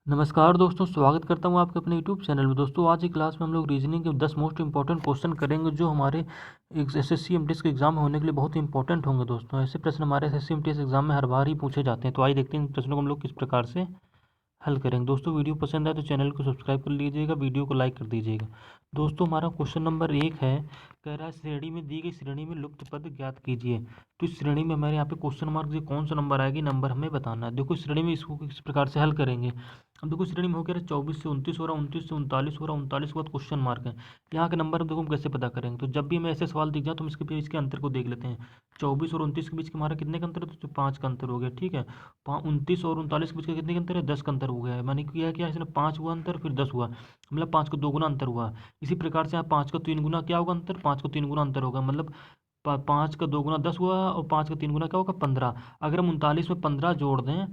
नमस्कार दोस्तों, स्वागत करता हूँ आपके अपने यूट्यूब चैनल में। दोस्तों आज की क्लास में हम लोग रीजनिंग के 10 मोस्ट इंपॉर्टेंट क्वेश्चन करेंगे जो हमारे एसएससी एमटीएस के एग्जाम में होने के लिए बहुत इंपॉर्टेंट होंगे। दोस्तों ऐसे प्रश्न हमारे एसएससी एमटीएस एग्जाम में हर बार ही पूछे जाते हैं, तो आइए देखते हैं इन प्रश्नों को हम लोग किस प्रकार से हल करेंगे। दोस्तों वीडियो पसंद आए तो चैनल को सब्सक्राइब कर लीजिएगा, वीडियो को लाइक कर दीजिएगा। दोस्तों हमारा क्वेश्चन नंबर 1 है, कह रहा है श्रेणी में दी गई श्रेणी में लुप्त पद ज्ञात कीजिए। तो इस श्रेणी में हमारे यहाँ पे क्वेश्चन मार्क से कौन सा नंबर आएगी, नंबर हमें बताना है। देखो श्रेणी में इसको किस प्रकार से हल करेंगे। अब देखो श्रेणी में हो गया 24 से 29 हो रहा, 29 से 39 हो रहा, 39 के बाद क्वेश्चन मार्क है। यहाँ के नंबर देखो हम कैसे पता करेंगे। तो जब भी हमें ऐसे सवाल दिख जाए तो हम इसके बीच के अंतर को देख लेते हैं। 24 और 29 के बीच के हमारा कितने का अंतर है, तो 5 का अंतर हो गया। ठीक है, 29 और 39 के बीच का कितने का अंतर है, 10 का अंतर हो गया है। मैंने किया क्या, इसने 5 हुआ अंतर, फिर 10 हुआ, मतलब 5 का 2 गुना अंतर हुआ। इसी प्रकार से यहाँ 5 का 3 गुना क्या होगा अंतर, 5 का 3 गुना अंतर होगा, मतलब 5 का 2 गुना 10 हुआ और 5 का 3 गुना क्या होगा 15। अगर हम 39 में 15 जोड़ दें,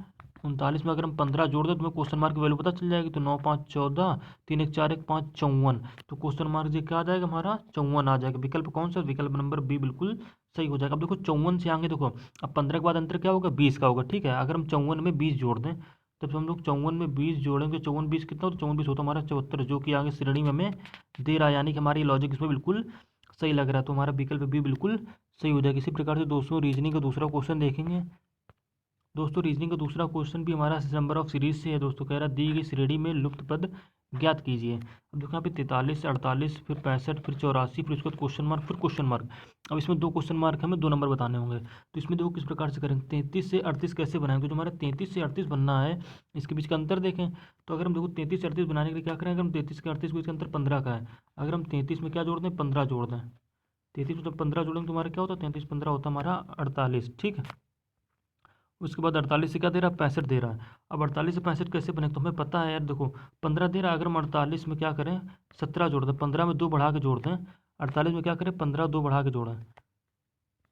39 में अगर हम 15 जोड़ दें तो हमें क्वेश्चन मार्क की वैल्यू पता चल जाएगी। तो 9 5 14, 3 1 4 1 5 54। तो क्वेश्चन मार्क ये क्या आ जाएगा हमारा, 54 आ जाएगा। विकल्प कौन सा, विकल्प नंबर बी बिल्कुल सही हो जाएगा। अब देखो 54 से आगे देखो, अब 15 के बाद अंतर क्या होगा, 20 का होगा। ठीक है, अगर हम 54 में 20 जोड़ दें, तब हम लोग 54 में 20 जोड़ेंगे, 54 20 कितना होता है, 54 20 होता है हमारा 74, जो कि आगे श्रेणी में हमें दे रहा है। यानी कि हमारी लॉजिक इसमें बिल्कुल सही लग रहा है, तो हमारा विकल्प बी बिल्कुल सही हो जाएगा। इसी प्रकार से दोस्तों रीजनिंग का दूसरा क्वेश्चन देखेंगे। दोस्तों रीजनिंग का दूसरा क्वेश्चन भी हमारा नंबर ऑफ सीरीज से है। दोस्तों कह रहा है दी गई श्रेणी में लुप्त पद ज्ञात कीजिए। अब देखो यहाँ पे 43 48 फिर 65 फिर 84 फिर उसके बाद क्वेश्चन मार्क फिर क्वेश्चन मार्क। अब इसमें 2 क्वेश्चन मार्क हमें 2 नंबर बताने होंगे। तो इसमें देखो किस प्रकार से करेंगे, 33 से 38 कैसे बनाएंगे। तो हमारा 33 से 38 बनना है, इसके बीच का अंतर देखें। तो अगर हम देखो 33 से 38 बनाने के लिए क्या करें, अगर हम 33 के 38 के बीच का अंतर 15 का है, अगर हम 33 में क्या जोड़ दें, 15 जोड़ दें, 33 में तो 15 जोड़ेंगे तो हमारा क्या होता है, 33 15 होता है हमारा 48। ठीक है, उसके बाद 48 से क्या दे रहा है, 65 दे रहा है। अब 48 से 65 कैसे बने, तो हमें पता है यार, देखो 15 दे रहा है, अगर हम 48 में क्या करें 17 जोड़ दें, 15 में 2 बढ़ा के जोड़ दें, 48 में क्या करें 15 2 बढ़ा के जोड़ें,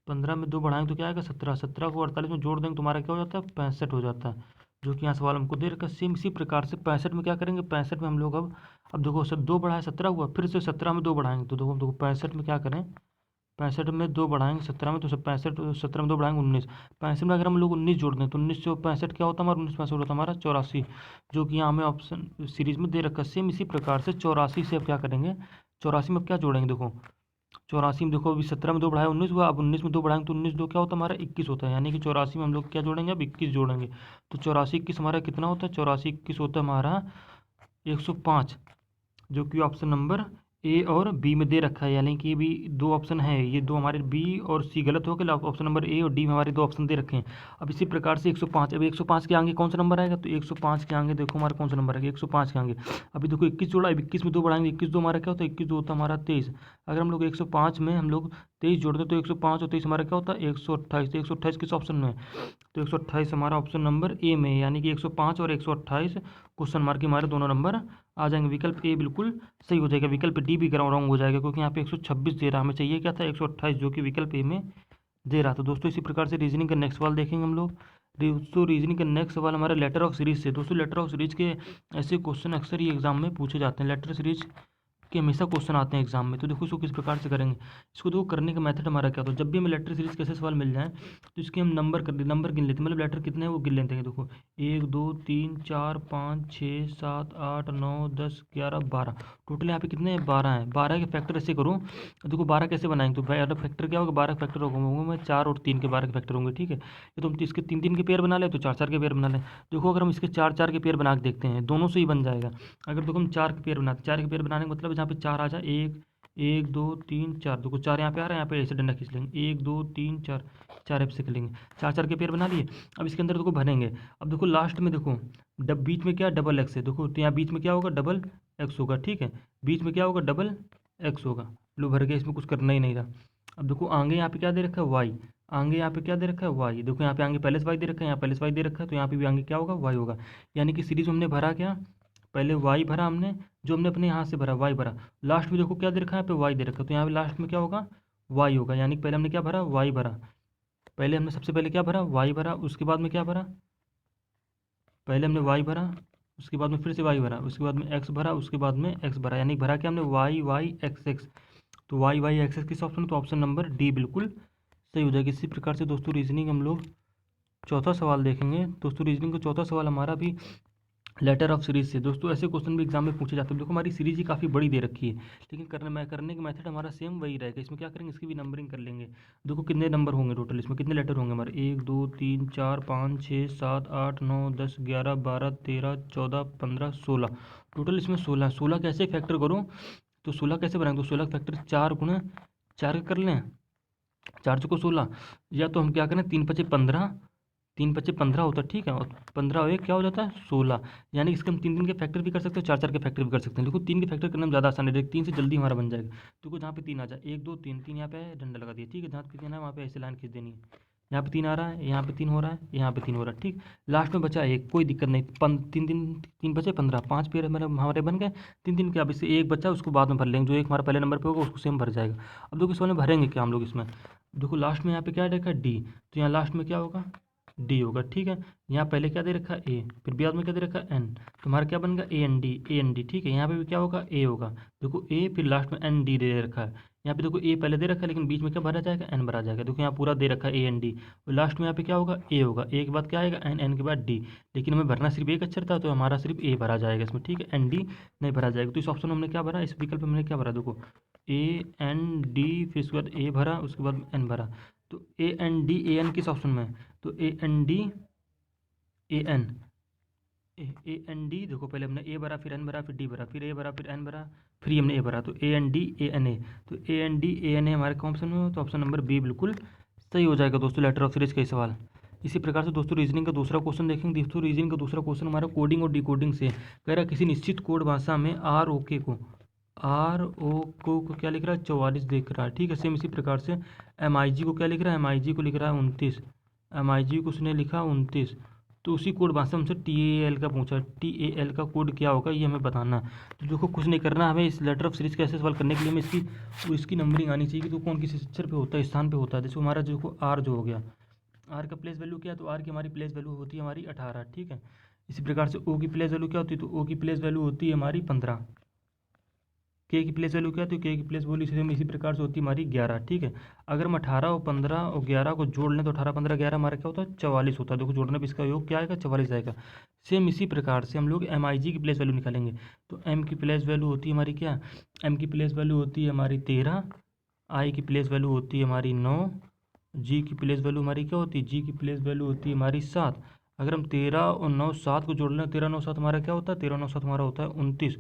15 में 2 बढ़ाएंगे तो क्या आएगा 17, 17 को 48 में जोड़ देंगे तुम्हारा क्या हो जाता है 65 हो जाता है, जो कि यहाँ सवाल हमको दे रखा है। सेम इसी प्रकार से 65 में क्या करेंगे, 65 में हम लोग अब देखो सर 2 बढ़ाए 17 हुआ, फिर से 17 में 2 बढ़ाएंगे, तो देखो 65 में क्या करें, 65 में 2 बढ़ाएंगे 17 में, तो 65 17 में 2 बढ़ाएंगे 19, 65 में अगर हम लोग 19 जोड़ दें तो 19 से 65 क्या होता है हमारा, 19 65 होता है हमारा 84, जो कि यहाँ हमें ऑप्शन सीरीज में दे रखा है। सेम इसी प्रकार से 84 से अब क्या करेंगे, 84 में अब क्या जोड़ेंगे, देखो 84 में देखो अभी 17 में 2 बढ़ाए 19 हुआ, अब 19 में 2 बढ़ाएंगे तो 19 2 क्या होता है हमारा 21 होता है। यानी कि 84 में हम लोग क्या जोड़ेंगे, अब 21 जोड़ेंगे, तो 84 21 हमारा कितना होता है, 84 21 होता है हमारा 105, जो कि ऑप्शन नंबर ए और बी में दे रखा है। यानी कि ये भी 2 ऑप्शन है, ये 2 हमारे बी और सी गलत हो गए, ऑप्शन नंबर ए और डी में हमारे 2 ऑप्शन दे रखे हैं। अब इसी प्रकार से 105, अब 105 के आगे कौन सा नंबर आएगा, तो 105 के आगे देखो हमारा कौन सा नंबर आएगा, 105 के आगे अभी देखो 21 जोड़ा, अब 21 में 2 बढ़ाएंगे, 21 2 हमारा क्या होता है, 21 2 होता है हमारा 23। अगर हम लोग 105 में हम लोग 23 जोड़ते तो 105 और 23 हमारा क्या होता है 128, तो 128 किस ऑप्शन में है, तो 128 हमारा ऑप्शन नंबर ए में है। यानी कि 105 और 128 क्वेश्चन मार्क के हमारे दोनों नंबर आ जाएंगे। विकल्प ए बिल्कुल सही हो जाएगा, विकल्प डी भी रॉन्ग हो जाएगा, क्योंकि यहाँ पे 126 दे रहा, हमें चाहिए क्या था 128, जो कि विकल्प ए में दे रहा था। दोस्तों इसी प्रकार से रीजनिंग का नेक्स्ट सवाल देखेंगे हम लोग। दोस्तों रीजनिंग का नेक्स्ट सवाल हमारा लेटर ऑफ सीरीज से। दोस्तों लेटर ऑफ सीरीज के ऐसे क्वेश्चन अक्सर ही एग्जाम में पूछे जाते हैं, लेटर सीरीज के हमेशा क्वेश्चन आते हैं एग्जाम में। तो देखो इसको किस प्रकार से करेंगे, इसको देखो करने का मेथड हमारा क्या, तो जब भी हमें लेटर सीरीज कैसे सवाल मिल जाए तो इसके हम नंबर गिन लेते हैं, मतलब लेटर कितने हैं वो गिन लेते हैं। देखो 1 2 3 4 5 6 7 8 9 10 11 12, टोटल यहाँ पे कितने हैं 12 हैं। 12 के फैक्टर ऐसे करूँ, देखो 12 कैसे बनाएंगे, तो 12 फैक्टर क्या होगा, 12 फैक्टर होंगे मैं 4 और 3 के 12 के फैक्टर होंगे। ठीक है, ये तो हम इसके 3 3 के पेयर बना ले, तो 4 4 के पेयर बना लें। देखो अगर हम इसके 4 4 के पेयर बना के देखते हैं, दोनों से ही बन जाएगा। अगर देखो हम 4 के पेयर बनाते, 4 के पेयर बनाने का मतलब जहाँ पे 4 आ जाए, 1 1 2 3 4, देखो 4 यहाँ पे आ रहा है, यहाँ पे ऐसे डंडा खींच लेंगे, 1 2 3 4, 4 ऐसे कर लेंगे, 4 4 के पेयर बना लिए। अब इसके अंदर देखो भरेंगे, अब देखो लास्ट में देखो बीच में क्या डबल एक्स है, देखो तो यहाँ बीच में क्या होगा डबल एक्स होगा। ठीक है, बीच में क्या होगा डबल एक्स होगा, लो भर के, इसमें कुछ करना ही नहीं रहा। अब देखो आगे यहाँ पे क्या दे रखा है वाई, आगे यहाँ पे क्या दे रखा है वाई, देखो यहाँ पे आगे पहले से वाई दे रखा है, यहाँ पहले से वाई दे रखा है, तो यहाँ पे भी आगे क्या होगा वाई होगा। यानी कि सीरीज हमने भरा क्या, पहले वाई भरा हमने, जो हमने अपने यहाँ से भरा वाई भरा, लास्ट में देखो क्या दे रखा है, यहाँ पे वाई दे रखा है, तो यहाँ पे लास्ट में क्या होगा वाई होगा। यानी कि पहले हमने क्या भरा वाई भरा, पहले हमने सबसे पहले क्या भरा वाई भरा, उसके बाद में क्या भरा, पहले हमने वाई भरा, उसके बाद में फिर से वाई भरा, उसके बाद में एक्स भरा, उसके बाद में एक्स भरा। यानी भरा क्या हमने वाई वाई एक्स एक्स, तो वाई वाई एक्स एक्स किस ऑप्शन, तो ऑप्शन नंबर डी बिल्कुल सही हो जाएगी। इसी प्रकार से दोस्तों रीजनिंग हम लोग चौथा सवाल देखेंगे। दोस्तों रीजनिंग का चौथा सवाल हमारा भी लेटर ऑफ सीरीज से दोस्तों ऐसे क्वेश्चन भी एग्जाम में पूछे जाते हैं। देखो हमारी सीरीज ही काफ़ी बड़ी दे रखी है, लेकिन करने का मेथड हमारा सेम वही रहेगा। इसमें क्या करेंगे, इसकी भी नंबरिंग कर लेंगे। देखो कितने नंबर होंगे टोटल, इसमें कितने लेटर होंगे हमारे, 1 2 3 4 5 6 7 8 9 10 11 12 13 14 15 16, टोटल इसमें 16। 16 कैसे फैक्टर करूँ, तो 16 कैसे बनाएंगे, तो 16 का फैक्टर 4 गुना 4 कर लें, 4 चौको 16, या तो हम क्या करें 3 पचे 15, 3 पचे 15 होता है, ठीक है, और 15 और 1 क्या हो जाता है 16। यानी इसके हम 3 के फैक्टर भी कर सकते हैं, 4 के फैक्टर भी कर सकते हैं। देखो 3 के फैक्टर करने में ज़्यादा आसान है, 3 से जल्दी हमारा बन जाएगा। देखो जहाँ पे 3 आ जाए, 1 2 3, 3 यहाँ पे है, डंडा लगा दिया, ठीक है, जहाँ पे 3 है वहाँ पे ऐसे लाइन खींच देनी है। यहाँ पे 3 आ रहा है, यहाँ पे 3 हो रहा है, यहाँ पे 3 हो रहा है, ठीक। लास्ट में बचा 1, कोई दिक्कत नहीं, 3 बचे 15, 5 पेयर मेरे हमारे बन गए। 3 क्या, अब इससे 1 बचा उसको बाद में भर लेंगे, जो एक हमारा पहले नंबर पे होगा उसको सेम भर जाएगा। अब देखो इसमें भरेंगे क्या हम लोग इसमें, देखो लास्ट में यहाँ पे क्या रखा है डी, तो यहाँ लास्ट में क्या होगा डी होगा, ठीक है। यहाँ पहले क्या दे रखा है ए, फिर बाद में क्या दे रखा है एन, तो हमारा क्या बनेगा ए एन डी, ठीक है। यहाँ पे भी क्या होगा ए होगा, देखो ए फिर लास्ट में एन डी दे रखा है। यहाँ पे देखो ए पहले दे रखा है, लेकिन बीच में क्या भरा जाएगा एन भरा जाएगा। देखो यहाँ पूरा दे रखा है ए एन डी, और लास्ट में यहाँ पे क्या होगा ए होगा, ए के बाद क्या आएगा एन, एन के बाद डी, लेकिन हमें भरना सिर्फ एक अक्षर था, तो हमारा सिर्फ ए भरा जाएगा इसमें, ठीक है, एन डी नहीं भरा जाएगा। तो इस ऑप्शन में हमने क्या भरा, इस विकल्प में हमने क्या भरा, देखो ए एन डी, फिर उसके बाद ए भरा, उसके बाद एन भरा। तो A N D A N किस ऑप्शन में है, तो A N D A N, A N D, देखो पहले हमने ए भरा, फिर एन भरा, फिर डी भरा, फिर ए भरा, फिर एन भरा, फिर हमने ए भरा, तो A N D A N A, तो A N D A N A हमारे कौन ऑप्शन में हो, तो ऑप्शन नंबर बी बिल्कुल सही हो जाएगा दोस्तों, लेटर ऑफ सीरीज का सवाल। इसी प्रकार से दोस्तों रीजनिंग का दूसरा क्वेश्चन देखेंगे। दोस्तों रीजनिंग का दूसरा क्वेश्चन हमारा कोडिंग और डिकोडिंग से कह रहा है, किसी निश्चित कोड भाषा में आर ओ को क्या लिख रहा है 44 देख रहा है, ठीक है। सेम इसी प्रकार से एम आई जी को क्या लिख रहा है, एम आई जी को लिख रहा है 29, एम आई जी को उसने लिखा 29। तो उसी कोड भाषा हमसे टी ए एल का पूछा, टी ए एल का कोड क्या होगा ये हमें बताना है। तो देखो कुछ नहीं करना हमें, इस लेटर ऑफ सीरीज कैसे सवाल करने के लिए हमें इसकी नंबरिंग आनी चाहिए कि तो कौन किस अक्षर पे होता है, स्थान पे होता है। जैसे हमारा जो आर जो हो गया, आर का प्लेस वैल्यू क्या है, तो आर की हमारी प्लेस वैल्यू होती है हमारी 18, ठीक है। इसी प्रकार से ओ की प्लेस वैल्यू क्या होती है, तो ओ की प्लेस वैल्यू होती है हमारी 15। के की प्लेस वैल्यू क्या है, तो के की प्लेस वैल्यू इसी प्रकार से होती है हमारी 11, ठीक है। अगर हम 18 और 15 और 11 को जोड़ लें तो 18 15 11 हमारा क्या होता है 44 होता है। देखो जोड़ने पर इसका योग क्या आएगा 44 आएगा। सेम इसी प्रकार से हम लोग एम आई जी की प्लेस वैल्यू निकालेंगे। तो एम की प्लेस वैल्यू होती है हमारी क्या, एम की प्लेस वैल्यू होती है हमारी 13, आई की प्लेस वैल्यू होती है हमारी 9, जी की प्लेस वैल्यू हमारी क्या होती है, जी की प्लेस वैल्यू होती है हमारी 7। अगर हम 13 और 9 7 को जोड़ लें, 13 9 7 हमारा क्या होता है, 13 9 7 हमारा होता है 29,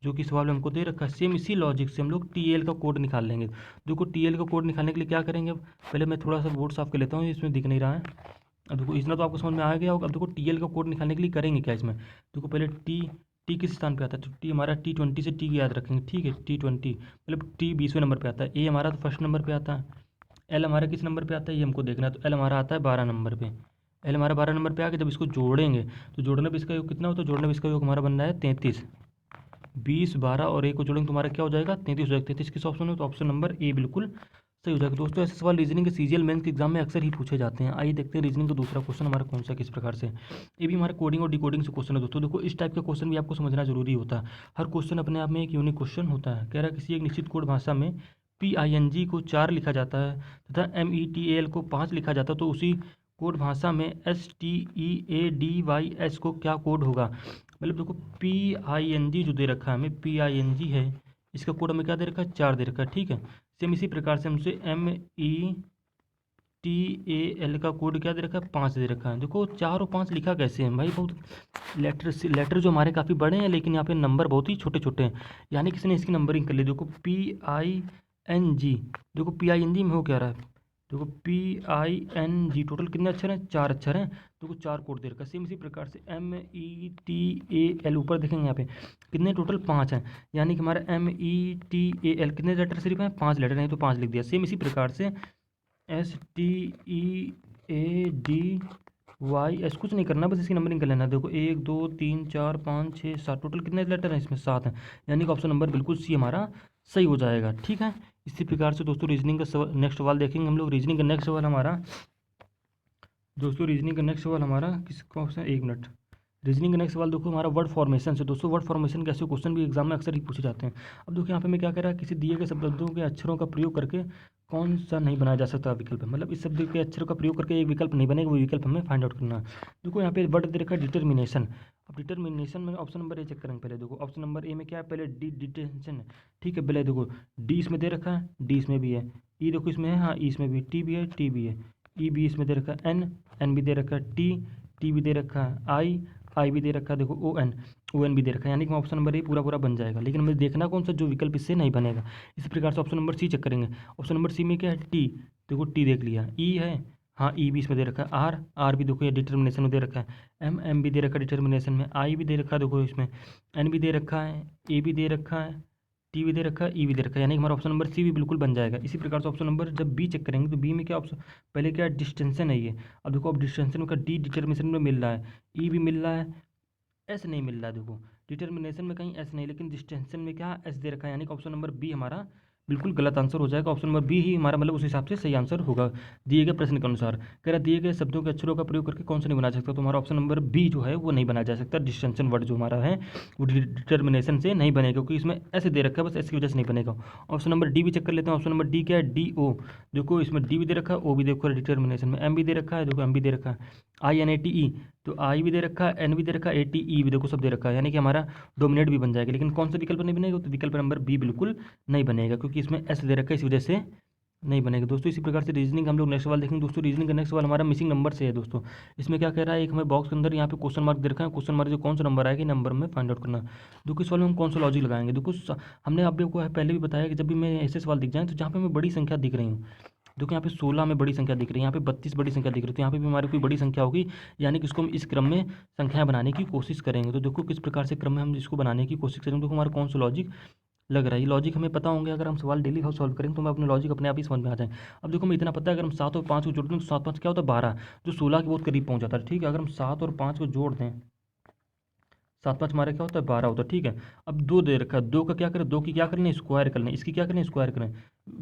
जो कि सवाल में हमको दे रखा है। सेम इसी लॉजिक से हम लोग टी एल का कोड निकाल लेंगे। देखो टी एल का कोड निकालने के लिए क्या करेंगे, पहले मैं थोड़ा सा बोर्ड साफ कर लेता हूँ, इसमें दिख नहीं रहा है। अब देखो इतना तो आपको समझ में आ गया होगा। अब देखो टी एल का कोड निकालने के लिए करेंगे क्या इसमें, देखो पहले टी किस स्थान पे आता है, तो टी हमारा T20 से टी याद रखेंगे, ठीक है, T20 मतलब टी 20वें नंबर पे आता है, ए हमारा तो फर्स्ट नंबर पे आता है, एल हमारा किस नंबर पे आता है ये हमको देखना है, तो एल हमारा आता है 12 नंबर पे। एल हमारा 12 नंबर पे आ गया, जब इसको जोड़ेंगे तो जोड़ने पे इसका योग कितना होता है, जोड़ने पे इसका योग हमारा बन रहा है 33, 20 12 और एक को जोड़ेंगे तुम्हारा क्या हो जाएगा 33 हो जाएगा। 33 किस ऑप्शन में, तो ऑप्शन नंबर ए बिल्कुल सही हो जाएगा। दोस्तों ऐसे सवाल रीजनिंग के सीजीएल मेंस के एग्जाम में अक्सर ही पूछे जाते हैं। आइए देखते हैं रीजनिंग का दूसरा क्वेश्चन हमारा कौन सा किस प्रकार से, ये भी हमारा कोडिंग और डिकोडिंग से क्वेश्चन है। दोस्तों देखो इस टाइप का क्वेश्चन भी आपको समझना जरूरी होता है। हर क्वेश्चन अपने आप में एक यूनिक क्वेश्चन होता है। कह रहा है किसी एक निश्चित कोड भाषा में PING को 4 लिखा जाता है तथा METAL को 5 लिखा जाता है, तो उसी कोड भाषा में STEADYS को क्या कोड होगा। मतलब देखो PING जो दे रखा है हमें, PING है, इसका कोड हमें क्या दे रखा है 4 दे रखा है, ठीक है। सेम इसी प्रकार से हमसे METAL का कोड क्या दे रखा है 5 दे रखा है। देखो 4 और 5 लिखा कैसे है भाई, बहुत लेटर जो हमारे काफ़ी बड़े हैं, लेकिन यहाँ पे नंबर बहुत ही छोटे छोटे हैं, यानी किसी ने इसकी नंबरिंग कर ली। देखो PING, देखो PING में हो क्या रहा है, देखो PING टोटल कितने अक्षर हैं 4 अक्षर हैं, देखो 4 कोड दे रखा है। सेम इसी प्रकार से METAL ऊपर देखेंगे यहाँ पे कितने टोटल 5 हैं, यानी कि हमारा METAL कितने लेटर सिर्फ हैं 5 लेटर, नहीं तो 5 लिख दिया। सेम इसी प्रकार से STEADYS कुछ नहीं करना, बस इसकी नंबरिंग कर लेना। देखो 1 2 3 4 5 6 7 टोटल कितने लेटर हैं इसमें 7 हैं, यानी कि ऑप्शन नंबर बिल्कुल सी हमारा सही हो जाएगा, ठीक है। इसी प्रकार से दोस्तों रीजनिंग का नेक्स्ट सवाल देखेंगे हम लोग। रीजनिंग का नेक्स्ट सवाल हमारा किस क्वेश्चन, 1 मिनट। रीजनिंग का नेक्स्ट सवाल देखो हमारा वर्ड फॉर्मेशन से। दोस्तों वर्ड फॉर्मेशन के ऐसे क्वेश्चन भी एग्जाम में अक्सर ही पूछे जाते हैं। अब देखो यहाँ पे मैं क्या कह रहा है, किसी दिए गए शब्दों के अक्षरों का प्रयोग करके कौन सा नहीं बनाया जा सकता विकल्प है, मतलब इस शब्द के अक्षर का प्रयोग करके एक विकल्प नहीं बनेगा, वो विकल्प हमें फाइंड आउट करना है। देखो यहाँ पे वर्ड दे रखा है डिटर्मिनेशन। अब डिटर्मिनेशन में ऑप्शन नंबर ए चेक करेंगे पहले। देखो ऑप्शन नंबर ए में क्या है, पहले डी डिटेंशन है, ठीक है। पहले देखो डी इसमें दे रखा है, डी इसमें भी है, ई देखो इसमें है, हाँ ई इसमें भी, टी भी है, टी भी है, ई भी इसमें दे रखा है, एन भी दे रखा है, टी भी दे रखा है, आई भी दे रखा है, देखो ओ एन भी दे रखा है, यानी कि ऑप्शन नंबर ए पूरा पूरा बन जाएगा। लेकिन हमें देखना कौन सा जो विकल्प इससे नहीं बनेगा। इसी प्रकार से ऑप्शन नंबर सी चेक करेंगे। ऑप्शन नंबर सी में क्या है, टी, देखो टी देख लिया, ई है, हाँ ई भी इसमें दे रखा है, आर भी देखो ये डिटर्मिनेशन में दे रखा है, एम भी दे रखा है डिटर्मिनेशन में, आई भी दे रखा है देखो इसमें, एन भी दे रखा है, ए भी दे रखा है, टी भी दे रखा है, ई भी दे रखा है, यानी कि हमारा ऑप्शन नंबर सी भी बिल्कुल बन जाएगा। इसी प्रकार से ऑप्शन नंबर जब बी चेक करेंगे तो बी में क्या ऑप्शन, पहले क्या डिस्टेंशन है ये, अब देखो अब डिस्टेंशन का डी डिटर्मिनेशन में मिल रहा है, ई भी मिल रहा है, एस नहीं मिल रहा है। देखो डिटर्मिनेशन में कहीं एस नहीं, लेकिन डिस्टेंशन में क्या एस दे रखा है, यानी कि ऑप्शन नंबर बी हमारा बिल्कुल गलत आंसर हो जाएगा। ऑप्शन नंबर बी ही हमारा मतलब उस हिसाब से सही आंसर होगा दिए गए प्रश्न के अनुसार। कह रहा दिए गए शब्दों के अक्षरों का प्रयोग करके कौन सा नहीं बना सकता, तो हमारा ऑप्शन नंबर बी जो है वो नहीं बनाया जा सकता। डिस्टेंशन वर्ड जो हमारा है वो डिटर्मिनेशन से नहीं बनेगा, क्योंकि इसमें ऐसे दे रखा है, बस ऐसी वजह से नहीं बनेगा। ऑप्शन नंबर डी भी चेक कर लेते हैं। ऑप्शन नंबर डी क्या है, डी ओ, देखो इसमें डी भी दे रखा है, ओ भी देखो डिटर्मिनेशन में, एम भी दे रखा है, देखो एम भी दे रखा है, I N A T E, तो आई भी दे रखा है, एन भी दे रखा है, ए टी ई भी देखो सब दे रखा है, यानी कि हमारा डोमिनेट भी बन जाएगा। लेकिन कौन सा विकल्प नहीं बनेगा, तो विकल्प नंबर बी बिल्कुल नहीं बनेगा, क्योंकि इसमें एस दे रखा है, इस वजह से नहीं बनेगा। दोस्तों इसी प्रकार से रीजनिंग हम लोग नेक्स्ट सवाल देखेंगे। दोस्तों रीजनिंग का नेक्स्ट सवाल हमारा मिसिंग नंबर से है। दोस्तों इसमें क्या कह रहा है, एक हमें बॉक्स के अंदर यहाँ पे क्वेश्चन मार्क दे रखा है, क्वेश्चन मार्क जो कौन सा नंबर आएगा नंबर में फाइंड आउट करना। देखो इस सवाल में हम कौन सा लॉजिक लगाएंगे। देखो हमने आपको पहले भी बताया कि जब भी मैं ऐसे सवाल दिख जाए तो जहाँ पे हमें बड़ी संख्या दिख रही हूँ, देखो यहाँ पे 16 में बड़ी संख्या दिख रही है, यहाँ पे 32 बड़ी संख्या दिख रही है, तो यहाँ पे भी हमारी कोई बड़ी संख्या होगी, यानी कि इसको हम इस क्रम में संख्याएं बनाने की कोशिश करेंगे। तो देखो किस प्रकार से क्रम में हम इसको बनाने की कोशिश करेंगे। देखो हमारा कौन सा लॉजिक लग रहा है, ये लॉजिक हमें पता होंगे, अगर हम सवाल डेली हाउस सॉल्व करेंगे तो हमें अपने लॉजिक अपने आप ही समझ में आ जाए। अब देखो हमें इतना पता है, अगर हम 7 और 5 को जोड़ते हैं तो 7 5 क्या होता है 12, जो 16 के बहुत करीब पहुंच जाता है, ठीक है। अगर हम 7 और 5 को जोड़ दें, 7 5 हमारा क्या होता है 12 होता है, ठीक है। अब 2 दे रखा है, 2 का क्या करें, 2 की क्या करनी स्क्वायर कर लें, इसकी क्या करें स्क्वायर करें,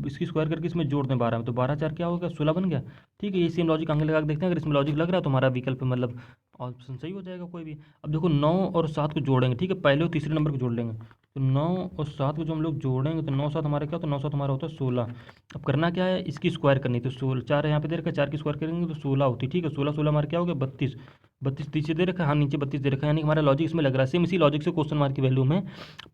इसकी स्क्वायर करके इसमें जोड़ दें 12 में, तो 12 4 क्या होगा 16 बन गया, ठीक है। ये सेम लॉजिक आगे लगा के देखते हैं, अगर इसमें लॉजिक लग रहा है तो हमारा विकल्प मतलब ऑप्शन सही हो जाएगा कोई भी। अब देखो 9 और 7 को जोड़ेंगे, ठीक है, पहले और तीसरे नंबर को जोड़ लेंगे, तो 9 और 7 को जो हम लोग जोड़ेंगे तो 9 7 हमारा क्या होता है, 9 7 हमारा होता है 16। अब करना क्या है, इसकी स्क्वायर करनी, तो 16 4 यहाँ पे दे रखा है, 4 की स्क्वायर करेंगे तो 16 होती है, ठीक है। 16 16 हमारा क्या हो गया 32, 32 नीचे दे रखा है, हाँ नीचे 32 दे रखा है, यानी कि हमारा लॉजिक इसमें लग रहा है। सेम इसी लॉजिक से क्वेश्चन मार्क की वैल्यू में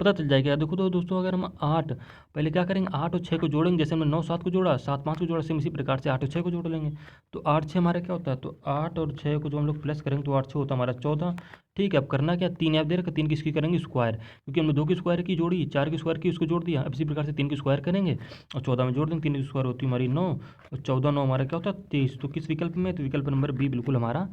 पता चल जाएगा। देखो तो दोस्तों अगर हम 8 पहले क्या करेंगे, 8 और 6 को जोड़ेंगे, जैसे हमने 9 7 को जोड़ा, 7 5 को जोड़ा, सेम इसी प्रकार से 8 और 6 को जोड़ लेंगे, तो 8 6 हमारा क्या होता है, तो 8 और 6 को जो हम लोग प्लस करेंगे तो 8 6 होता है हमारा 14, ठीक है। अब करना क्या, 3 यहाँ दे रखा, 3 किसकी करेंगे स्क्वायर, क्योंकि हमने 2 की स्क्वायर की जोड़ी, 4 की स्क्वायर की उसको जोड़ दिया। अब इसी प्रकार से 3 की स्क्वायर करेंगे और 14 में जोड़ देंगे, 3 की स्क्वायर होती है हमारी 9 और 14 9 हमारा क्या होता है 23। तो किस विकल्प में, तो विकल्प नंबर बी बिल्कुल हमारा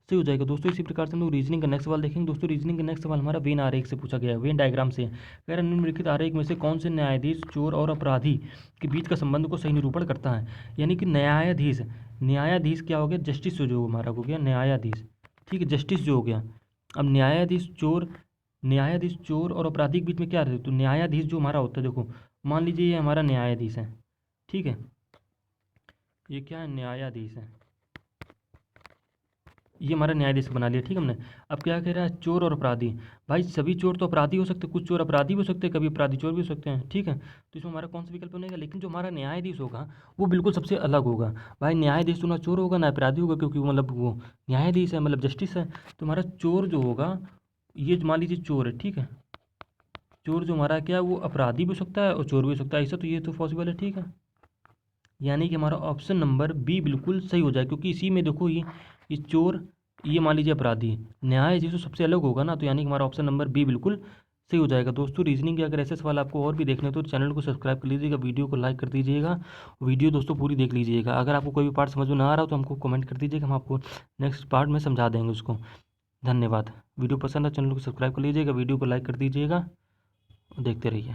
सही हो जाएगा। दोस्तों इसी प्रकार से हम लोग रीजनिंग का नेक्स्ट सवाल देखेंगे। दोस्तों रीजनिंग का नेक्स्ट सवाल हमारा वेन आरेख से पूछा गया है, वेन डायग्राम से। कह रहा निम्नलिखित आरेख में से कौन से न्यायाधीश चोर और अपराधी के बीच का संबंध को सही निरूपण करता है, यानी कि न्यायाधीश, न्यायाधीश क्या हो गया, जस्टिस जो हमारा हो गया न्यायाधीश, ठीक है, जस्टिस जो हो गया। अब न्यायाधीश चोर और अपराधी के बीच में क्या रहता है, तो न्यायाधीश जो हमारा होता है, देखो मान लीजिए ये हमारा न्यायाधीश है, ठीक है, ये क्या है न्यायाधीश है, ये हमारा न्यायाधीश बना लिया, ठीक है हमने। अब क्या कह रहा है, चोर और अपराधी, भाई सभी चोर तो अपराधी हो सकते हैं, कुछ चोर अपराधी भी हो सकते हैं, कभी अपराधी चोर भी हो सकते हैं, ठीक है। तो इसमें हमारा कौन सा विकल्प बनेगा, लेकिन जो हमारा न्यायाधीश होगा वो बिल्कुल सबसे अलग होगा। भाई न्यायाधीश तो ना चोर होगा ना अपराधी होगा, क्योंकि वो मतलब वो न्यायाधीश है, मतलब जस्टिस है। तो हमारा चोर जो होगा, ये मान लीजिए चोर है, ठीक है, चोर जो हमारा क्या है वो अपराधी भी हो सकता है और चोर भी हो सकता है, ऐसा तो ये तो पॉसिबल है, ठीक है। यानी कि हमारा ऑप्शन नंबर बी बिल्कुल सही हो जाए, क्योंकि इसी में देखो ये चोर, ये मान लीजिए अपराधी, न्यायाधीश तो सबसे अलग होगा ना, तो यानी कि हमारा ऑप्शन नंबर बी बिल्कुल सही हो जाएगा। दोस्तों रीजनिंग के अगर ऐसे सवाल आपको और भी देखने तो चैनल को सब्सक्राइब कर लीजिएगा, वीडियो को लाइक कर दीजिएगा, वीडियो दोस्तों पूरी देख लीजिएगा। अगर आपको कोई भी पार्ट समझ में ना आ रहा हो तो हमको कमेंट कर दीजिएगा, हम आपको नेक्स्ट पार्ट में समझा देंगे उसको। धन्यवाद। वीडियो पसंद है चैनल को सब्सक्राइब कर लीजिएगा, वीडियो को लाइक कर दीजिएगा, देखते रहिए।